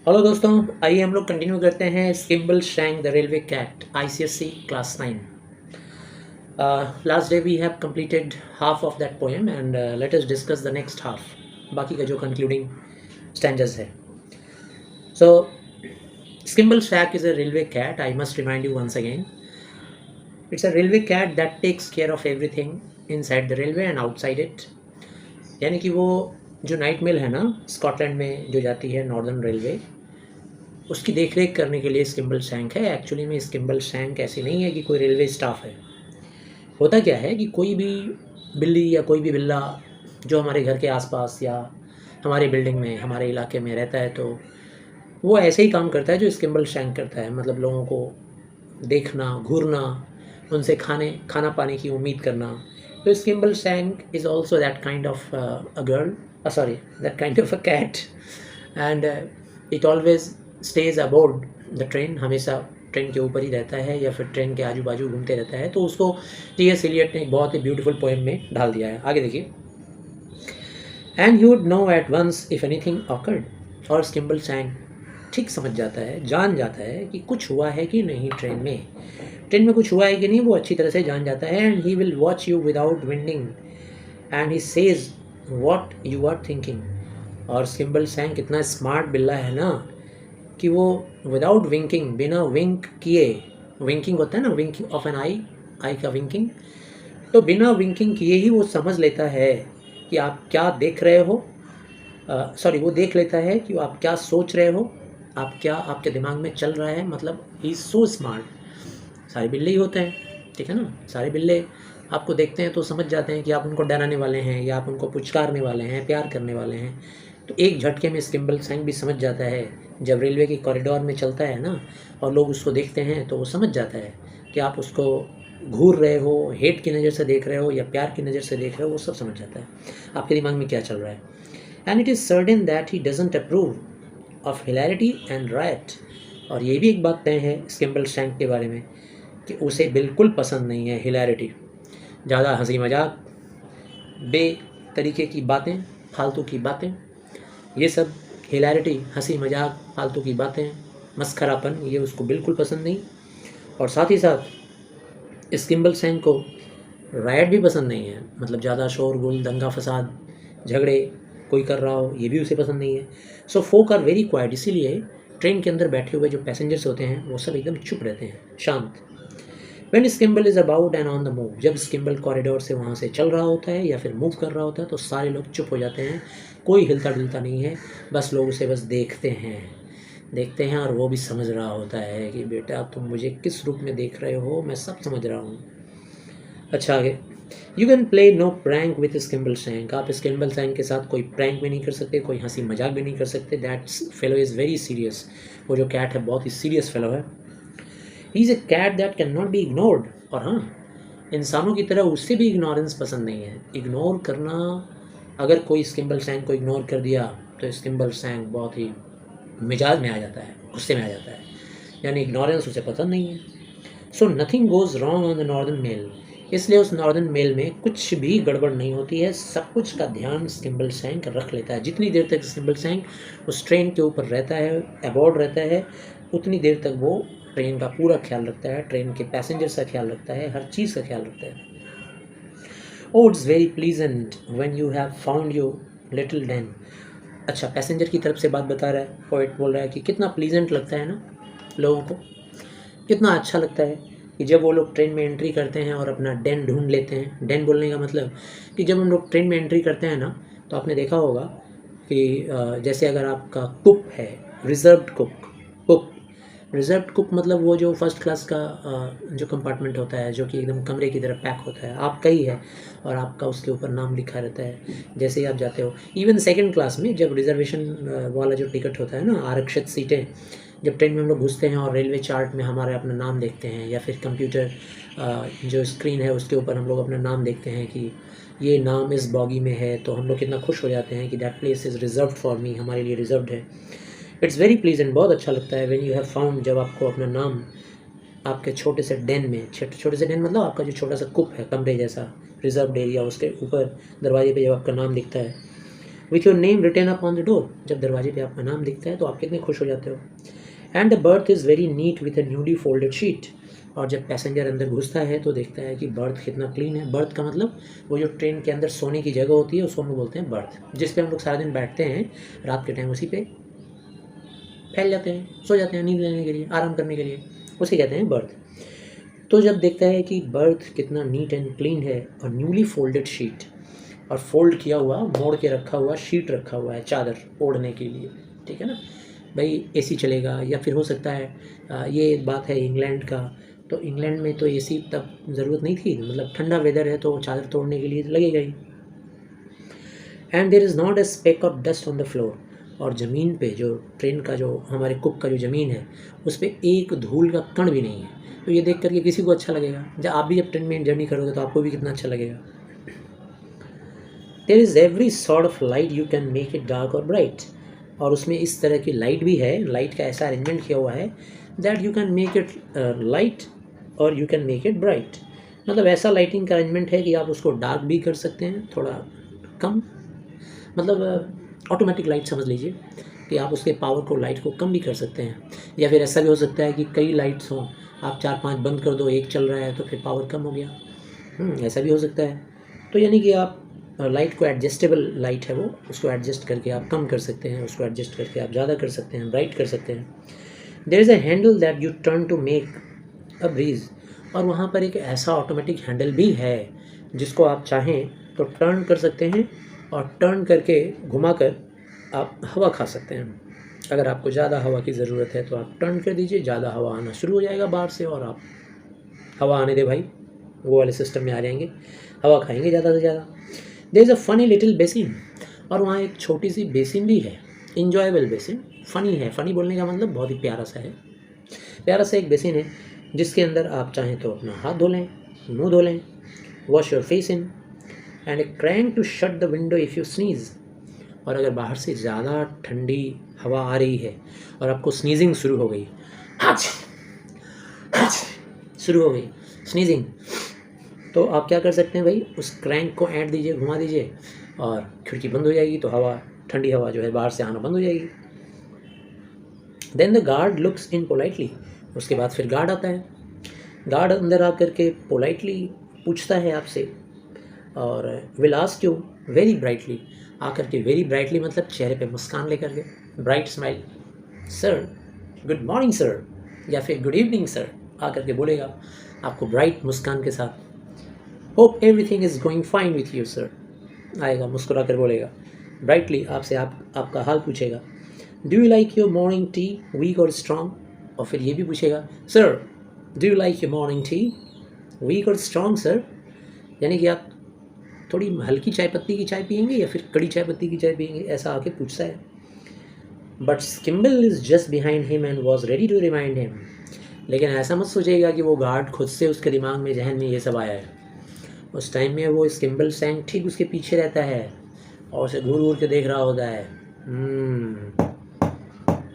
Hello दोस्तों, आइए हम लोग कंटिन्यू करते हैं Skimbleshanks the railway cat ICSE class 9। Last day we have completed half of that poem and let us discuss the next half, बाकी का जो कंक्लूडिंग स्टैंजर्स है। So Skimbleshanks is a railway cat. I must remind you once again, it's a railway cat that takes care of everything inside the railway and outside it. यानी कि वो जो night mail है ना, Scotland में जो जाती है नॉर्दर्न रेलवे, उसकी देख रेख करने के लिए स्किम्बल शैंक है। एक्चुअली में स्किम्बल शैंक ऐसी नहीं है कि कोई रेलवे स्टाफ है। होता क्या है कि कोई भी बिल्ली या कोई भी बिल्ला जो हमारे घर के आसपास या हमारे बिल्डिंग में, हमारे इलाके में रहता है, तो वो ऐसे ही काम करता है जो स्किम्बल शैंक करता है। मतलब लोगों को देखना, घूरना, उनसे खाना पाने की उम्मीद करना। तो Skimbleshanks is also that kind of a girl, sorry, that kind of a cat, and it always stays aboard the train. हमेशा ट्रेन के ऊपर ही रहता है या फिर ट्रेन के आजू बाजू घूमते रहता है। तो उसको T.S. एलियट ने एक बहुत ही ब्यूटीफुल पोएम में ढाल दिया है। आगे देखिए, and you would know at once if anything awkward. और स्किम्बल शैंक ठीक समझ जाता है, जान जाता है कि कुछ हुआ है कि नहीं, ट्रेन में कुछ हुआ है कि नहीं, वो अच्छी तरह से जान जाता है। And he will watch you without winding and he says what you are thinking. और स्किम्बल शैंक इतना स्मार्ट बिल्ला है ना कि वो विदाउट विंकिंग, बिना विंक किए, विंकिंग होता है ना, विंकिंग ऑफ एन आई का विंकिंग, तो बिना विंकिंग किए ही वो समझ लेता है कि आप क्या देख रहे हो। सॉरी, वो देख लेता है कि आप क्या सोच रहे हो, आप क्या आपके दिमाग में चल रहा है। मतलब ही इज़ सो स्मार्ट। सारे बिल्ले ही होते हैं, ठीक है ना। सारे बिल्ले आपको देखते हैं तो समझ जाते हैं कि आप उनको डराने वाले हैं या आप उनको पुचकारने वाले हैं, प्यार करने वाले हैं। तो एक झटके में स्किम्बल शैंक भी समझ जाता है। जब रेलवे के कॉरिडोर में चलता है ना और लोग उसको देखते हैं, तो वो समझ जाता है कि आप उसको घूर रहे हो, हेट की नज़र से देख रहे हो या प्यार की नज़र से देख रहे हो। वो सब समझ जाता है आपके दिमाग में क्या चल रहा है। And it is certain that he doesn't approve of hilarity and riot. और ये भी एक बात तय है स्किम्बल शैंक के बारे में कि उसे बिल्कुल पसंद नहीं है हिलैरिटी, ज़्यादा हंसी मजाक, बे तरीके की बातें, फालतू की बातें, ये सब हिलैरिटी, हंसी मजाक, फालतू की बातें, मस्खरापन, ये उसको बिल्कुल पसंद नहीं। और साथ ही साथ स्किम्बल शैंक को रायट भी पसंद नहीं है। मतलब ज़्यादा शोरगुल, दंगा फसाद, झगड़े कोई कर रहा हो, ये भी उसे पसंद नहीं है। सो फोक आर वेरी क्वाइट। इसीलिए ट्रेन के अंदर बैठे हुए जो पैसेंजर्स होते हैं वो सब एकदम चुप रहते हैं, शांत। When Skimble is about and on the move, जब स्किम्बल कॉरिडोर से वहाँ से चल रहा होता है या फिर मूव कर रहा होता है, तो सारे लोग चुप हो जाते हैं। कोई हिलता डुलता नहीं है, बस लोग उसे बस देखते हैं और वो भी समझ रहा होता है कि बेटा तुम मुझे किस रूप में देख रहे हो, मैं सब समझ रहा हूँ। अच्छा, आगे, you can play no prank with Skimble Shank. आप स्किम्बल शैंक के साथ कोई प्रैंक भी नहीं कर सकते, कोई हंसी मजाक भी नहीं कर सकते। That fellow is very serious. वो जो कैट है बहुत ही सीरियस फेलो है। He is a cat that can not be ignored. और हाँ, इंसानों की तरह उससे भी इग्नोरेंस पसंद नहीं है। इग्नोर करना, अगर कोई स्किम्बल शैंक को इग्नोर कर दिया तो स्किम्बल शैंक बहुत ही मिजाज में आ जाता है, गुस्से में आ जाता है। यानी इग्नोरेंस उसे पसंद नहीं है। So nothing goes wrong on the northern mail. इसलिए उस नॉर्दर्न मेल में कुछ भी गड़बड़ नहीं होती है। सब कुछ का ध्यान स्किम्बल शैंक रख लेता है। जितनी देर तक स्किम्बल शैंक उस ट्रेन के ऊपर रहता है, अबॉर्ड रहता है, उतनी देर तक वो ट्रेन का पूरा ख्याल रखता है, ट्रेन के पैसेंजर्स का ख्याल रखता है, हर चीज़ का ख्याल रखता है। Oh it's very pleasant when you have found your little Dan. अच्छा, पैसेंजर की तरफ से बात बता रहा है, पोइट बोल रहा है कि कितना प्लीजेंट लगता है ना लोगों को, कितना अच्छा लगता है कि जब वो लोग ट्रेन में एंट्री करते हैं और अपना डेन ढूंढ लेते हैं। डेन बोलने का मतलब कि जब हम लोग ट्रेन में एंट्री करते हैं ना, तो आपने देखा होगा कि जैसे अगर आपका कुक है, रिजर्व्ड कुक, रिजर्व्ड कुक मतलब वो जो फर्स्ट क्लास का जो कंपार्टमेंट होता है, जो कि एकदम कमरे की तरह पैक होता है, आपका ही है और आपका उसके ऊपर नाम लिखा रहता है जैसे ही आप जाते हो। इवन सेकंड क्लास में जब रिजर्वेशन वाला जो टिकट होता है ना, आरक्षित सीटें, जब ट्रेन में हम लोग घुसते हैं और रेलवे चार्ट में हमारे अपना नाम देखते हैं या फिर कंप्यूटर जो स्क्रीन है उसके ऊपर हम लोग अपना नाम देखते हैं कि ये नाम इस बॉगी में है, तो हम लोग कितना खुश हो जाते हैं कि that place is reserved for me, हमारे लिए रिजर्व्ड है। इट्स वेरी प्लीजेंट, बहुत अच्छा लगता है व्हेन यू हैव फाउंड, जब आपको अपना नाम आपके छोटे से डेन में, छोटे से डेन मतलब आपका जो छोटा सा कुप है, कमरे जैसा, रिजर्व्ड एरिया, उसके ऊपर दरवाजे पे जब आपका नाम दिखता है with your name written up on the door, जब दरवाजे पे आपका नाम दिखता है तो आप कितने खुश हो जाते हो। And the birth is very neat with a newly folded sheet, और जब पैसेंजर अंदर घुसता है तो देखता है कि बर्थ कितना क्लीन है। बर्थ का मतलब वो जो ट्रेन के अंदर सोने की जगह होती है उसको हम लोग बोलते हैं बर्थ, जिस पे हम लोग सारा दिन बैठते हैं रात के टाइम, उसी पे फैल जाते हैं, सो जाते हैं नींद लेने के लिए, आराम करने के लिए, उसे कहते हैं बर्थ। तो जब देखता है कि बर्थ कितना नीट एंड क्लीन है और न्यूली फोल्डेड शीट, और फोल्ड किया हुआ मोड़ के रखा हुआ शीट रखा हुआ है चादर ओढ़ने के लिए, ठीक है ना भाई। एसी चलेगा, या फिर हो सकता है ये बात है इंग्लैंड का, तो इंग्लैंड में तो एसी तब ज़रूरत नहीं थी, मतलब ठंडा वेदर है तो चादर तोड़ने के लिए लगेगा ही। And there is not a speck of dust on the floor, और ज़मीन पे जो ट्रेन का जो हमारे कुक का जो ज़मीन है उस पर एक धूल का कण भी नहीं है। तो ये देख करके किसी को अच्छा लगेगा, जब आप भी जब ट्रेन में जर्नी करोगे तो आपको भी कितना अच्छा लगेगा। There is every sort of light you can make it dark or bright, और उसमें इस तरह की लाइट भी है, लाइट का ऐसा अरेंजमेंट किया हुआ है that you can make it light और you can make it bright. मतलब ऐसा लाइटिंग का अरेंजमेंट है कि आप उसको डार्क भी कर सकते हैं, थोड़ा कम, मतलब ऑटोमेटिक लाइट समझ लीजिए कि आप उसके पावर को, लाइट को कम भी कर सकते हैं। या फिर ऐसा भी हो सकता है कि कई लाइट्स हों, आप 4-5 बंद कर दो, एक चल रहा है तो फिर पावर कम हो गया, ऐसा भी हो सकता है। तो यानी कि आप लाइट को, एडजस्टेबल लाइट है वो, उसको एडजस्ट करके आप कम कर सकते हैं, उसको एडजस्ट करके आप ज़्यादा कर सकते हैं, ब्राइट कर सकते हैं। There is a handle that you turn to make a breeze, और वहाँ पर एक ऐसा ऑटोमेटिक हैंडल भी है जिसको आप चाहें तो टर्न कर सकते हैं, और टर्न करके घुमाकर आप हवा खा सकते हैं। अगर आपको ज़्यादा हवा की ज़रूरत है तो आप टर्न कर दीजिए, ज़्यादा हवा आना शुरू हो जाएगा बाहर से, और आप हवा आने दे भाई, वो वाले सिस्टम में आ जाएंगे, हवा खाएंगे ज़्यादा से ज़्यादा। There is a funny little basin, और वहाँ एक छोटी सी बेसिन भी है, इंजॉयबल बेसिन। फ़नी है, फ़नी बोलने का मतलब बहुत ही प्यारा सा है, प्यारा सा एक बेसिन है जिसके अंदर आप चाहें तो अपना हाथ धो लें, मुँह धो लें, wash your face in, and a crank to shut the window if you sneeze. और अगर बाहर से ज़्यादा ठंडी हवा आ रही है और आपको स्नीजिंग शुरू हो गई, शुरू हो गई स्नीजिंग, तो आप क्या कर सकते हैं भाई, उस क्रैंक को ऐंठ दीजिए, घुमा दीजिए, और खिड़की बंद हो जाएगी, तो हवा, ठंडी हवा जो है बाहर से आना बंद हो जाएगी। Then the guard looks in politely, उसके बाद फिर गार्ड आता है। गार्ड अंदर आकर के पोलाइटली पूछता है आपसे, और will ask you very brightly, आकर के वेरी ब्राइटली मतलब चेहरे पे मुस्कान लेकर के, bright smile, sir good morning sir, या फिर गुड इवनिंग सर, आकर के बोलेगा आपको ब्राइट मुस्कान के साथ, hope everything is going fine with you sir, आएगा मुस्कुरा कर बोलेगा ब्राइटली आपसे, आपका हाल पूछेगा। Do you like your morning tea weak or strong, और फिर ये भी पूछेगा, sir do you like your morning tea weak or strong sir, यानी कि आप थोड़ी हल्की चाय पत्ती की चाय पियेंगे या फिर कड़ी चाय पत्ती की चाय पियेंगे, ऐसा आके पूछता है। But Skimble is just behind him and was ready to remind him, लेकिन ऐसा मत सोचिएगा कि वो गार्ड खुद से उसके दिमाग में, जहन में ये सब आया है। उस टाइम में वो स्किम्बल सैंग ठीक उसके पीछे रहता है और उसे घूर घूर के देख रहा होता है।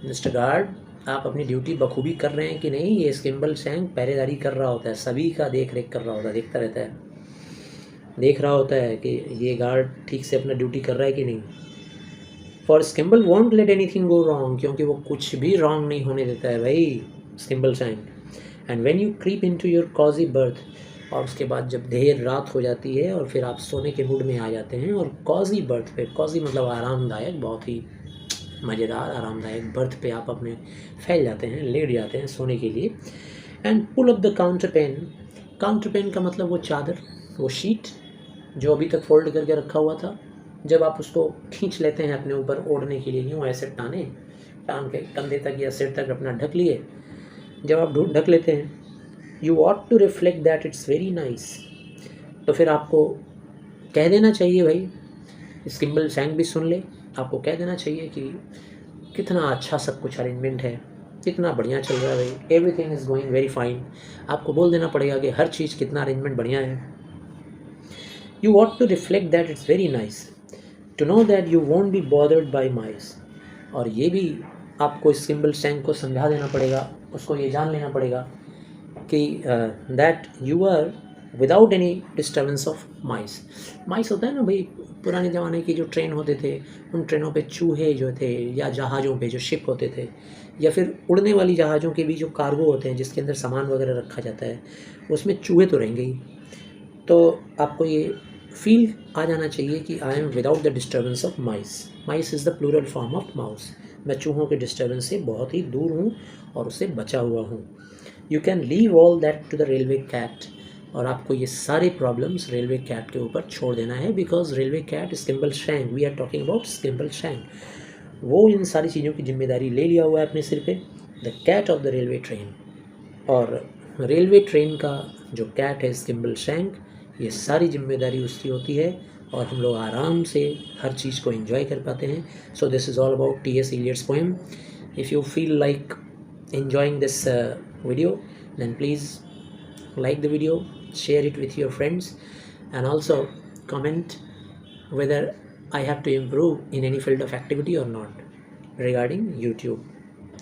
मिस्टर गार्ड, आप अपनी ड्यूटी बखूबी कर रहे हैं कि नहीं, ये स्किम्बल सैंग पहरेदारी कर रहा होता है, सभी का देख रेख कर रहा होता है, देखता रहता है, देख रहा होता है कि ये गार्ड ठीक से अपना ड्यूटी कर रहा है कि नहीं। For Skimble won't let anything go wrong, क्योंकि वो कुछ भी रॉन्ग नहीं होने देता है भाई, Skimble sang. And when you creep into your cosy berth, और उसके बाद जब देर रात हो जाती है और फिर आप सोने के मूड में आ जाते हैं, और कॉजी बर्थ पे, कॉजी मतलब आरामदायक, बहुत ही मज़ेदार आरामदायक बर्थ पे आप अपने फैल जाते हैं, लेट जाते हैं सोने के लिए। And pull up the counterpane, counterpane का मतलब वो चादर, वो शीट जो अभी तक फोल्ड करके रखा हुआ था, जब आप उसको खींच लेते हैं अपने ऊपर ओढ़ने के लिए, यूँ ऐसे टान के कंधे तक या सिर तक अपना ढक लिए, जब आप ढक लेते हैं, you ought to reflect that it's very nice, तो फिर आपको कह देना चाहिए भाई, स्किम्बल सैंग भी सुन ले, आपको कह देना चाहिए कि कितना अच्छा सब कुछ अरेंजमेंट है, कितना बढ़िया चल रहा है भाई, everything is going very fine, आपको बोल देना पड़ेगा कि हर चीज़ कितना अरेंजमेंट बढ़िया है। You ought to reflect that it's very nice, to know that you won't be bothered by mice, और ये भी आपको स्किम्बल सैंग को समझा देना पड़ेगा, उसको ये जान लेना पड़ेगा कि that you are without any disturbance of mice. Mice होता है ना भाई, पुराने ज़माने की जो ट्रेन होते थे उन ट्रेनों पे चूहे जो थे, या जहाज़ों पे जो शिप होते थे, या फिर उड़ने वाली जहाज़ों के भी जो कार्गो होते हैं जिसके अंदर सामान वगैरह रखा जाता है, उसमें चूहे तो रहेंगे ही। तो आपको ये फील आ जाना चाहिए कि I am without the disturbance of mice. Mice is the plural form of mouse. मैं चूहों के डिस्टर्बेंस से बहुत ही दूर हूँ और उससे बचा हुआ हूँ। You can leave all that to the railway cat. और आपको ये सारे प्रॉब्लम्स रेलवे कैट के ऊपर छोड़ देना है, because railway cat Skimble Shank, we are talking about Skimble Shank, वो इन सारी चीज़ों की जिम्मेदारी ले लिया हुआ है अपने सिर पे, the cat of the railway train. और रेलवे ट्रेन का जो कैट है स्किम्बल शैंक, ये सारी जिम्मेदारी उसकी होती है और हम लोग आराम से हर चीज़ को एंजॉय कर पाते हैं। So this is all about T.S. Eliot's poem. If you feel like enjoying this video, then please like the video, share it with your friends, and also comment whether I have to improve in any field of activity or not regarding YouTube.